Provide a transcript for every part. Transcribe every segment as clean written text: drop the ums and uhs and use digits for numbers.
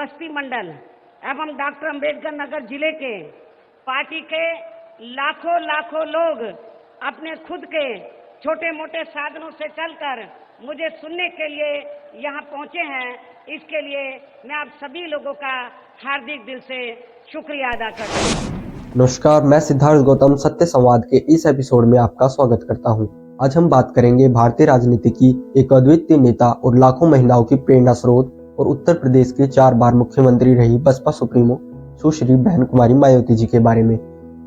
बस्ती मंडल एवं डॉक्टर अंबेडकर नगर जिले के पार्टी के लाखों लाखों लोग अपने खुद के छोटे मोटे साधनों से चलकर मुझे सुनने के लिए यहाँ पहुँचे हैं। इसके लिए मैं आप सभी लोगों का हार्दिक दिल से शुक्रिया अदा करता हूँ। नमस्कार, मैं सिद्धार्थ गौतम सत्य संवाद के इस एपिसोड में आपका स्वागत करता हूं। आज हम बात करेंगे भारतीय राजनीति की एक अद्वितीय नेता और लाखों महिलाओं की प्रेरणा स्रोत और उत्तर प्रदेश के 4 बार मुख्यमंत्री रही बसपा सुप्रीमो सुश्री बहन कुमारी मायावती जी के बारे में।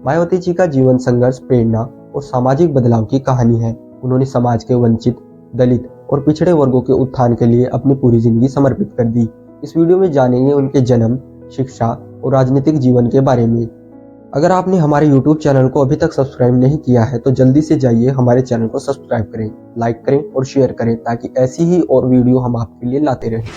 मायावती जी का जीवन संघर्ष, प्रेरणा और सामाजिक बदलाव की कहानी है। उन्होंने समाज के वंचित, दलित और पिछड़े वर्गों के उत्थान के लिए अपनी पूरी जिंदगी समर्पित कर दी। इस वीडियो में जानेंगे उनके जन्म, शिक्षा और राजनीतिक जीवन के बारे में। अगर आपने हमारे YouTube चैनल को अभी तक सब्सक्राइब नहीं किया है तो जल्दी से जाइए हमारे चैनल को सब्सक्राइब करें, लाइक करें और शेयर करें ताकि ऐसी ही और वीडियो हम आपके लिए लाते रहें।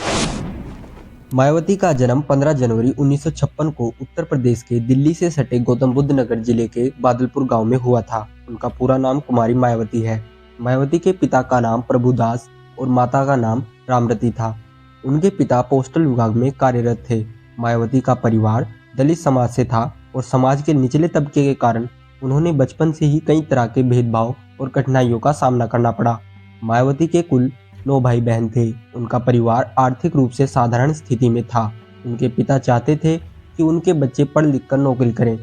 मायावती का जन्म 15 जनवरी 1956 को उत्तर प्रदेश के दिल्ली से सटे गौतम बुद्ध नगर जिले के बादलपुर गांव में हुआ था। उनका पूरा नाम कुमारी मायावती है। मायावती के पिता का नाम प्रभुदास और माता का नाम रामरती था। उनके पिता पोस्टल विभाग में कार्यरत थे। मायावती का परिवार दलित समाज से था और समाज के निचले तबके के कारण उन्होंने बचपन से ही कई तरह के भेदभाव और कठिनाइयों का सामना करना पड़ा। मायावती के कुल 9 भाई बहन थे। उनका परिवार आर्थिक रूप से साधारण स्थिति में था। उनके पिता चाहते थे कि उनके बच्चे पढ़ लिख कर नौकरी करें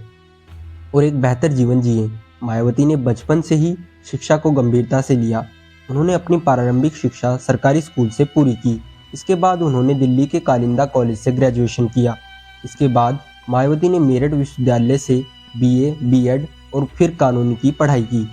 और एक बेहतर जीवन जिएं। मायावती ने बचपन से ही शिक्षा को गंभीरता से लिया। उन्होंने अपनी प्रारंभिक शिक्षा सरकारी स्कूल से पूरी की। इसके बाद उन्होंने दिल्ली के कालिंदा कॉलेज से ग्रेजुएशन किया। इसके बाद मायावती ने मेरठ विश्वविद्यालय से BA, B.Ed और फिर कानून की पढ़ाई की।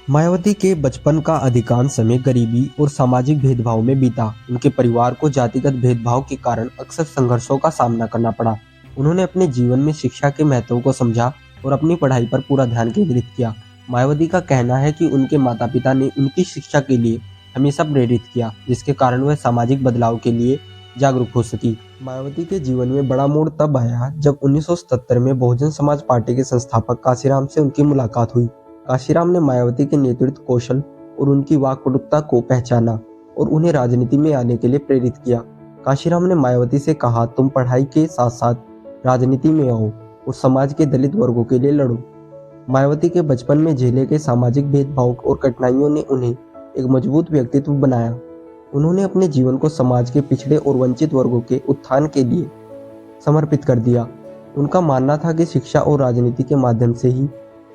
मायावती के बचपन का अधिकांश समय गरीबी और सामाजिक भेदभाव में बीता। उनके परिवार को जातिगत भेदभाव के कारण अक्सर संघर्षों का सामना करना पड़ा। उन्होंने अपने जीवन में शिक्षा के महत्व को समझा और अपनी पढ़ाई पर पूरा ध्यान केंद्रित किया। मायावती का कहना है कि उनके माता पिता ने उनकी शिक्षा के लिए हमेशा प्रेरित किया, जिसके कारण वह सामाजिक बदलाव के लिए जागरूक हो सकी। मायावती के जीवन में बड़ा मोड़ तब आया जब 1977 में बहुजन समाज पार्टी के संस्थापक काशीराम से उनकी मुलाकात हुई। काशीराम ने मायावती के नेतृत्व कौशल और उनकी वाक्पटुता को पहचाना और उन्हें राजनीति में आने के लिए प्रेरित किया। काशीराम ने मायावती से कहा, तुम पढ़ाई के साथ साथ राजनीति में आओ और समाज के दलित वर्गों के लिए लड़ो। मायावती के बचपन में झेले गए सामाजिक भेदभाव और कठिनाइयों ने उन्हें एक मजबूत व्यक्तित्व बनाया। उन्होंने अपने जीवन को समाज के पिछड़े और वंचित वर्गों के उत्थान के लिए समर्पित कर दिया। उनका मानना था कि शिक्षा और राजनीति के माध्यम से ही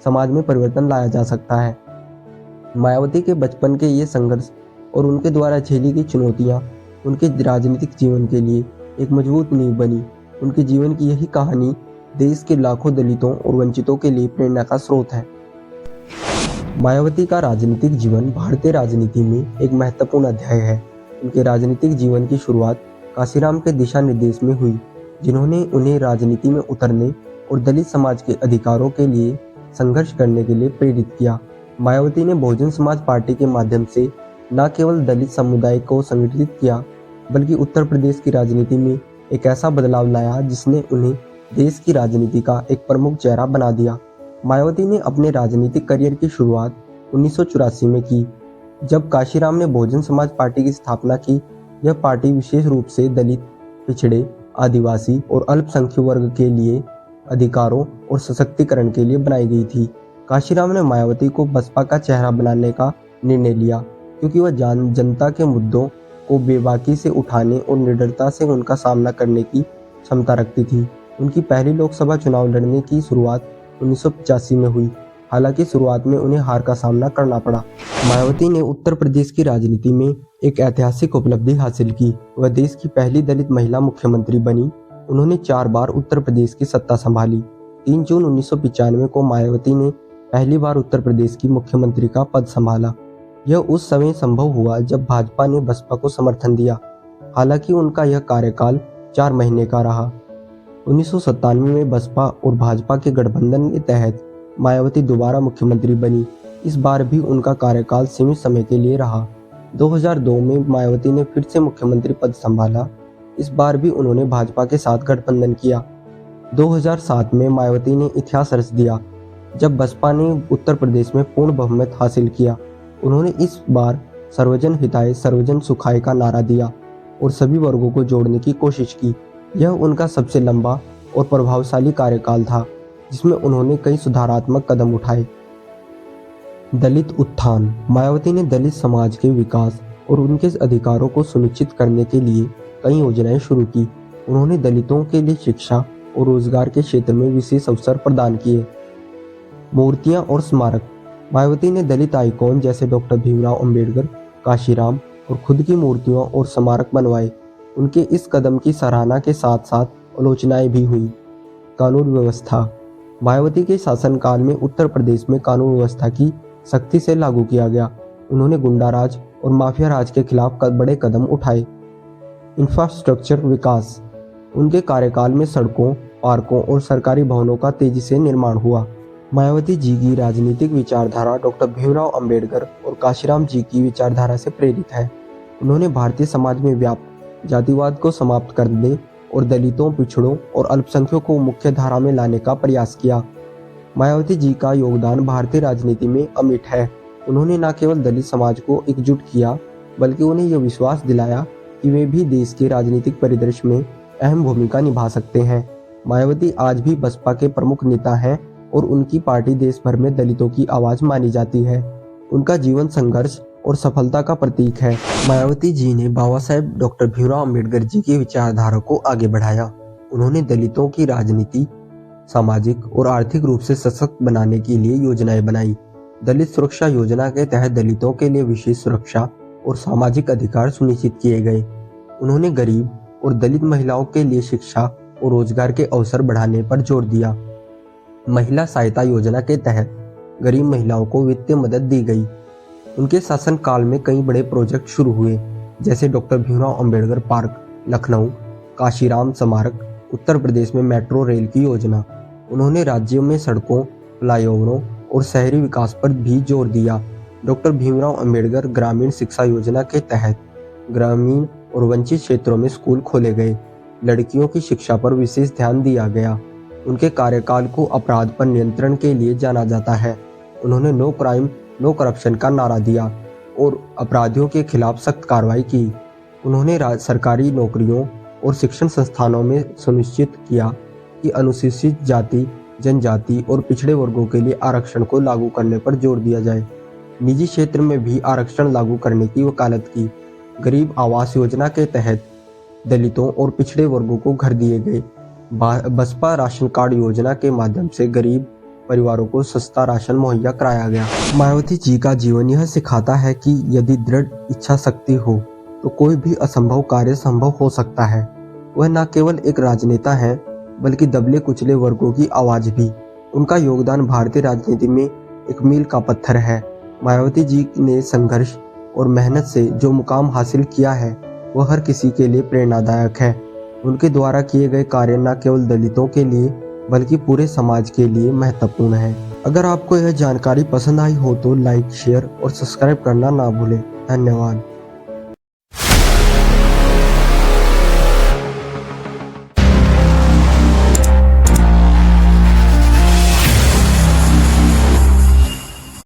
समाज में परिवर्तन लाया जा सकता है। मायावती के बचपन के ये संघर्ष और उनके द्वारा झेली गई चुनौतियां उनके राजनीतिक जीवन के लिए एक मजबूत नींव बनी। उनके जीवन की यही कहानी देश के लाखों दलितों और वंचितों के लिए प्रेरणा का स्रोत है। मायावती का राजनीतिक जीवन भारतीय राजनीति में एक महत्वपूर्ण अध्याय है। उनके राजनीतिक जीवन की शुरुआत काशीराम के दिशा निर्देश में हुई, जिन्होंने उन्हें राजनीति में उतरने और दलित समाज के अधिकारों के लिए संघर्ष करने के लिए प्रेरित किया। मायावती ने बहुजन समाज पार्टी के माध्यम से न केवल दलित समुदाय को संगठित किया, बल्कि उत्तर प्रदेश की राजनीति में एक ऐसा बदलाव लाया जिसने उन्हें देश की राजनीति का एक प्रमुख चेहरा बना दिया। मायावती ने अपने राजनीतिक करियर की शुरुआत 1984 में की, जब काशीराम ने बहुजन समाज पार्टी की स्थापना की। यह पार्टी विशेष रूप से दलित, पिछड़े, आदिवासी और अल्पसंख्यक वर्ग के लिए अधिकारों और सशक्तिकरण के लिए बनाई गई थी। काशीराम ने मायावती को बसपा का चेहरा बनाने का निर्णय लिया, क्योंकि वह जनता के मुद्दों को बेबाकी से उठाने और निडरता से उनका सामना करने की क्षमता रखती थी। उनकी पहली लोकसभा चुनाव लड़ने की शुरुआत 1985 में हुई। हालांकि शुरुआत में उन्हें हार का सामना करना पड़ा। मायावती ने उत्तर प्रदेश की राजनीति में एक ऐतिहासिक उपलब्धि हासिल की। वह देश की पहली दलित महिला मुख्यमंत्री बनी। उन्होंने 4 बार उत्तर प्रदेश की सत्ता संभाली। 3 जून 1995 को मायावती ने पहली बार उत्तर प्रदेश की मुख्यमंत्री का पद संभाला। यह उस समय संभव हुआ जब भाजपा ने बसपा को समर्थन दिया। हालांकि उनका यह कार्यकाल 4 महीने का रहा। 1997 में बसपा और भाजपा के गठबंधन के तहत मायावती दोबारा मुख्यमंत्री बनी। इस बार भी उनका कार्यकाल सीमित समय के लिए रहा। 2002 में मायावती ने फिर से मुख्यमंत्री पद संभाला। इस बार भी उन्होंने भाजपा के साथ गठबंधन किया। 2007 में मायावती ने इतिहास रच दिया, जब बसपा ने उत्तर प्रदेश में पूर्ण बहुमत हासिल किया। उन्होंने इस बार सर्वजन हिताय सर्वजन सुखाय का नारा दिया और सभी वर्गों को जोड़ने की कोशिश की। यह उनका सबसे लंबा और प्रभावशाली कार्यकाल था, जिसमें उन्होंने कई सुधारात्मक कदम उठाए। दलित उत्थान। मायावती ने दलित समाज के विकास और उनके अधिकारों को सुनिश्चित करने के लिए कई योजनाएं शुरू की। उन्होंने दलितों के लिए शिक्षा और रोजगार के क्षेत्र में विशेष अवसर प्रदान किए। मूर्तियां और स्मारक। मायावती ने दलित आइकॉन जैसे डॉक्टर भीमराव अंबेडकर, काशीराम और खुद की मूर्तियों और स्मारक बनवाए। उनके इस कदम की सराहना के साथ साथ आलोचनाएं भी हुई। कानून व्यवस्था। मायावती के शासनकाल में उत्तर प्रदेश में कानून व्यवस्था की सख्ती से लागू किया गया। उन्होंने गुंडा राज और माफिया राज के खिलाफ बड़े कदम उठाए। इंफ्रास्ट्रक्चर विकास। उनके कार्यकाल में सड़कों, पार्कों और सरकारी भवनों का तेजी से निर्माण हुआ। मायावती जी की राजनीतिक विचारधारा डॉक्टर भीमराव अंबेडकर और काशीराम जी की विचारधारा से प्रेरित है। उन्होंने भारतीय समाज में व्याप्त जातिवाद को समाप्त करने और दलितों, पिछड़ों और अल्पसंख्यकों को मुख्य धारा में लाने का प्रयास किया। मायावती जी का योगदान भारतीय राजनीति में अमिट है। उन्होंने न केवल दलित समाज को एकजुट किया, बल्कि उन्हें यह विश्वास दिलाया कि वे भी देश के राजनीतिक परिदृश्य में अहम भूमिका निभा सकते हैं। मायावती आज भी बसपा के प्रमुख नेता हैं और उनकी पार्टी देश भर में दलितों की आवाज मानी जाती है। उनका जीवन संघर्ष और सफलता का प्रतीक है। मायावती जी ने बाबा साहेब डॉक्टर भीमराव अंबेडकर जी की विचारधारा को आगे बढ़ाया। उन्होंने दलितों की राजनीति, सामाजिक और आर्थिक रूप से सशक्त बनाने के लिए योजनाएं बनाई। दलित सुरक्षा योजना के तहत दलितों के लिए विशेष सुरक्षा और सामाजिक अधिकार सुनिश्चित किए गए। उन्होंने गरीब और दलित महिलाओं के लिए शिक्षा और रोजगार के अवसर बढ़ाने पर जोर दिया। महिला सहायता योजना के तहत गरीब महिलाओं को वित्तीय मदद दी गई। उनके शासनकाल में कई बड़े प्रोजेक्ट शुरू हुए, जैसे डॉक्टर भीमराव अंबेडकर पार्क लखनऊ, काशीराम स्मारक, उत्तर प्रदेश में मेट्रो रेल की योजना। उन्होंने राज्यों में सड़कों, फ्लाईओवरों और शहरी विकास पर भी जोर दिया। डॉक्टर भीमराव अंबेडकर ग्रामीण शिक्षा योजना के तहत ग्रामीण और वंचित क्षेत्रों में स्कूल खोले गए। लड़कियों की शिक्षा पर विशेष ध्यान दिया गया। उनके कार्यकाल को अपराध पर नियंत्रण के लिए जाना जाता है। उन्होंने नो क्राइम नो करप्शन का नारा दिया और अपराधियों के खिलाफ सख्त कार्रवाई की। उन्होंने सरकारी नौकरियों और शिक्षण संस्थानों में सुनिश्चित किया कि अनुसूचित जाति, जनजाति और पिछड़े वर्गों के लिए आरक्षण को लागू करने पर जोर दिया जाए। निजी क्षेत्र में भी आरक्षण लागू करने की वकालत की। गरीब आवास योजना के तहत दलितों और पिछड़े वर्गों को घर दिए गए। बसपा राशन कार्ड योजना के माध्यम से गरीब परिवारों को सस्ता राशन मुहैया कराया गया। मायावती जी का जीवन यह सिखाता है कि यदि दृढ़ इच्छा शक्ति हो तो कोई भी असंभव कार्य संभव हो सकता है। वह न केवल एक राजनेता हैं, बल्कि दबले कुचले वर्गों की आवाज भी। उनका योगदान भारतीय राजनीति में एक मील का पत्थर है। मायावती जी ने संघर्ष और मेहनत से जो मुकाम हासिल किया है, वह हर किसी के लिए प्रेरणादायक है। उनके द्वारा किए गए कार्य न केवल दलितों के लिए, बल्कि पूरे समाज के लिए महत्वपूर्ण है। अगर आपको यह जानकारी पसंद आई हो तो लाइक, शेयर और सब्सक्राइब करना ना भूलें। धन्यवाद।